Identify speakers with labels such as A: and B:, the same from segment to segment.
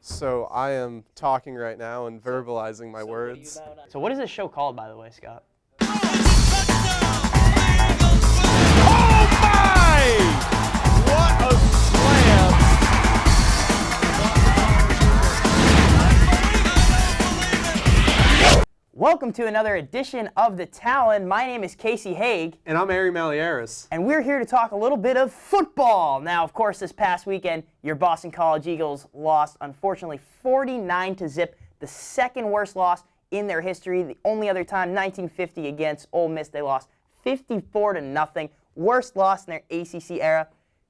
A: So I am talking right now and verbalizing my words.
B: So what is this show called, by the way, Scott?
C: Oh my! What a slam!
B: Welcome to another edition of The Talon. My name is Casey Haig.
A: And I'm Ari Malieris.
B: And we're here to talk a little bit of football. Now, of course, this past weekend, your Boston College Eagles lost, unfortunately, 49-0, the second worst loss in their history. The only other time, 1950 against Ole Miss, they lost 54-0. Worst loss in their ACC era.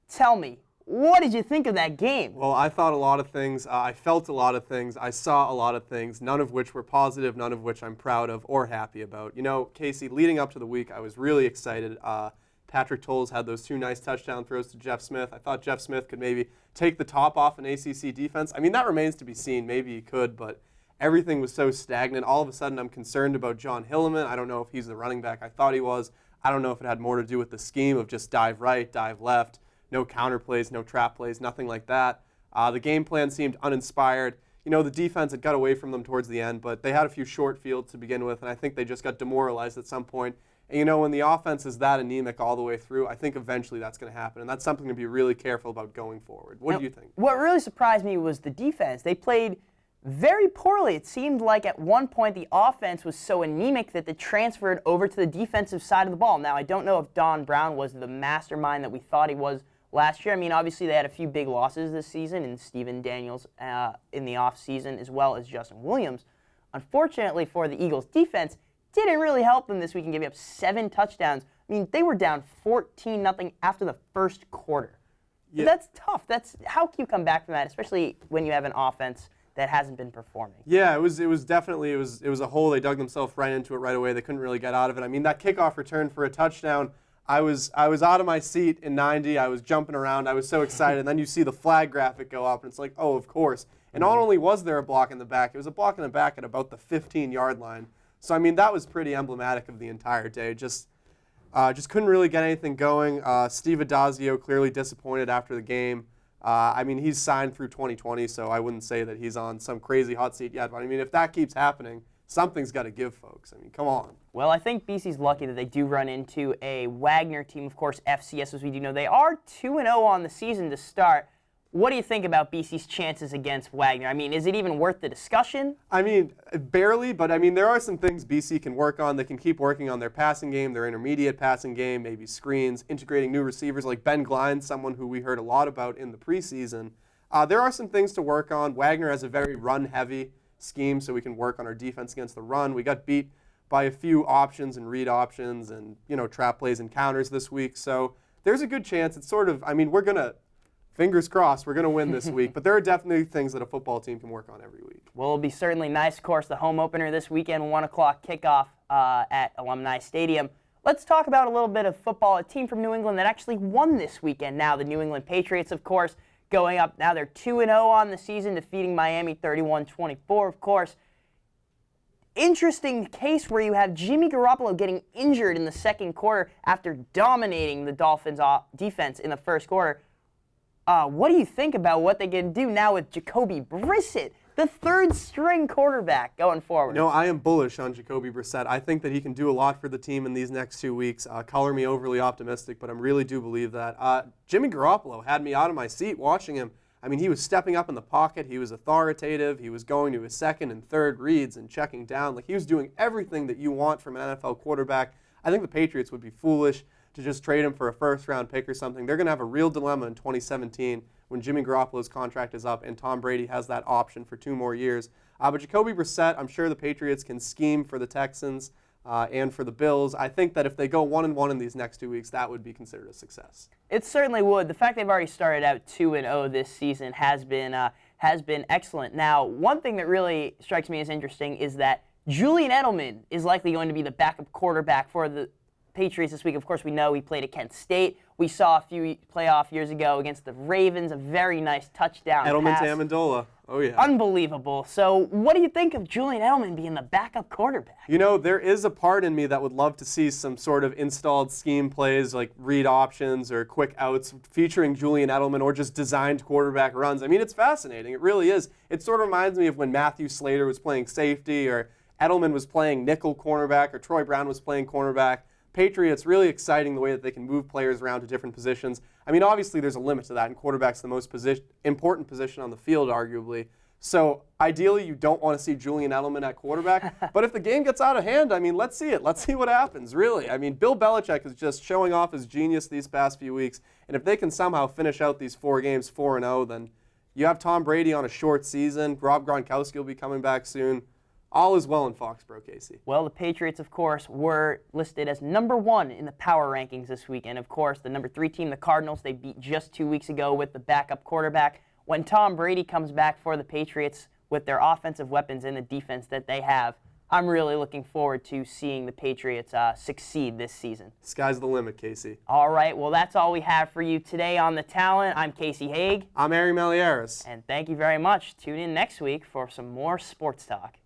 B: Tell me, what did you think of that game?
A: Well, I thought a lot of things. I felt a lot of things. I saw a lot of things, none of which were positive, none of which I'm proud of or happy about. You know, Casey, leading up to the week, I was really excited. Patrick Tolles had those two nice touchdown throws to Jeff Smith. I thought Jeff Smith could maybe take the top off an ACC defense. I mean, that remains to be seen. Maybe he could, but everything was so stagnant. All of a sudden, I'm concerned about John Hilleman. I don't know if he's the running back I thought he was. I don't know if it had more to do with the scheme of just dive right, dive left. No counter plays, no trap plays, nothing like that. The game plan seemed uninspired. You know, the defense had got away from them towards the end, but they had a few short fields to begin with, and I think they just got demoralized at some point. And, you know, when the offense is that anemic all the way through, I think eventually that's going to happen, and that's something to be really careful about going forward. What do you think?
B: What really surprised me was the defense. They played very poorly. It seemed like at one point the offense was so anemic that they transferred over to the defensive side of the ball. Now, I don't know if Don Brown was the mastermind that we thought he was last year. I mean, obviously they had a few big losses this season in Steven Daniels in the offseason, as well as Justin Williams. Unfortunately for the Eagles' defense, didn't really help them this week and giving up 7 touchdowns. I mean, they were down 14-0 after the first quarter. Yeah. That's tough. How can you come back from that, especially when you have an offense that hasn't been performing?
A: Yeah, it was definitely a hole. They dug themselves right into it right away. They couldn't really get out of it. I mean, that kickoff return for a touchdown, I was out of my seat in 90. I was jumping around. I was so excited. And then you see the flag graphic go up, and it's like, oh, of course. And not only was there a block in the back, it was a block in the back at about the 15-yard line. So, I mean, that was pretty emblematic of the entire day. Just couldn't really get anything going. Steve Adazio clearly disappointed after the game. I mean, he's signed through 2020, so I wouldn't say that he's on some crazy hot seat yet. But, I mean, if that keeps happening, something's got to give, folks. I mean, come on.
B: Well, I think BC's lucky that they do run into a Wagner team. Of course, FCS, as we do know, they are 2-0 on the season to start. What do you think about BC's chances against Wagner? I mean, is it even worth the discussion?
A: I mean, barely, but I mean, there are some things BC can work on. They can keep working on their passing game, their intermediate passing game, maybe screens, integrating new receivers like Ben Glein, someone who we heard a lot about in the preseason. There are some things to work on. Wagner has a very run-heavy scheme, so we can work on our defense against the run. We got beat by a few options and read options and, you know, trap plays and counters this week. So there's a good chance. It's sort of, I mean, we're going to, fingers crossed, we're going to win this week. But there are definitely things that a football team can work on every week.
B: Well, it'll be certainly nice. Of course, the home opener this weekend, 1 o'clock kickoff at Alumni Stadium. Let's talk about a little bit of football. A team from New England that actually won this weekend. Now, the New England Patriots, of course, going up. Now they're 2-0 on the season, defeating Miami 31-24, of course. Interesting case where you have Jimmy Garoppolo getting injured in the second quarter after dominating the Dolphins' defense in the first quarter. What do you think about what they can do now with Jacoby Brissett, the third-string quarterback, going forward?
A: No, I am bullish on Jacoby Brissett. I think that he can do a lot for the team in these next 2 weeks. Color me overly optimistic, but I really do believe that. Jimmy Garoppolo had me out of my seat watching him. I mean, he was stepping up in the pocket. He was authoritative. He was going to his second and third reads and checking down. Like, he was doing everything that you want from an NFL quarterback. I think the Patriots would be foolish to just trade him for a first-round pick or something. They're going to have a real dilemma in 2017 when Jimmy Garoppolo's contract is up and Tom Brady has that option for 2 more years. But Jacoby Brissett, I'm sure the Patriots can scheme for the Texans and for the Bills. I think that if they go 1-1 in these next 2 weeks, that would be considered a success.
B: It certainly would. The fact they've already started out 2-0 this season has been excellent. Now, one thing that really strikes me as interesting is that Julian Edelman is likely going to be the backup quarterback for the Patriots this week. Of course, we know he played at Kent State. We saw a few playoff years ago against the Ravens, a very nice touchdown
A: Edelman
B: pass.
A: to Amendola. Oh, yeah.
B: Unbelievable. So what do you think of Julian Edelman being the backup quarterback?
A: You know, there is a part in me that would love to see some sort of installed scheme plays like read options or quick outs featuring Julian Edelman or just designed quarterback runs. I mean, it's fascinating. It really is. It sort of reminds me of when Matthew Slater was playing safety or Edelman was playing nickel cornerback or Troy Brown was playing cornerback. Patriots, really exciting the way that they can move players around to different positions. I mean, obviously there's a limit to that, and quarterback's the most important position on the field, arguably. So ideally, you don't want to see Julian Edelman at quarterback. But if the game gets out of hand, I mean, let's see it. Let's see what happens, really. I mean, Bill Belichick is just showing off his genius these past few weeks. And if they can somehow finish out these 4 games 4-0, then you have Tom Brady on a short season. Rob Gronkowski will be coming back soon. All is well in Foxborough, Casey.
B: Well, the Patriots, of course, were listed as #1 in the power rankings this week. And, of course, the #3 team, the Cardinals, they beat just 2 weeks ago with the backup quarterback. When Tom Brady comes back for the Patriots with their offensive weapons and the defense that they have, I'm really looking forward to seeing the Patriots succeed this season.
A: Sky's the limit, Casey.
B: All right, well, that's all we have for you today on The Talent. I'm Casey Haig.
A: I'm Ari Malieris.
B: And thank you very much. Tune in next week for some more sports talk.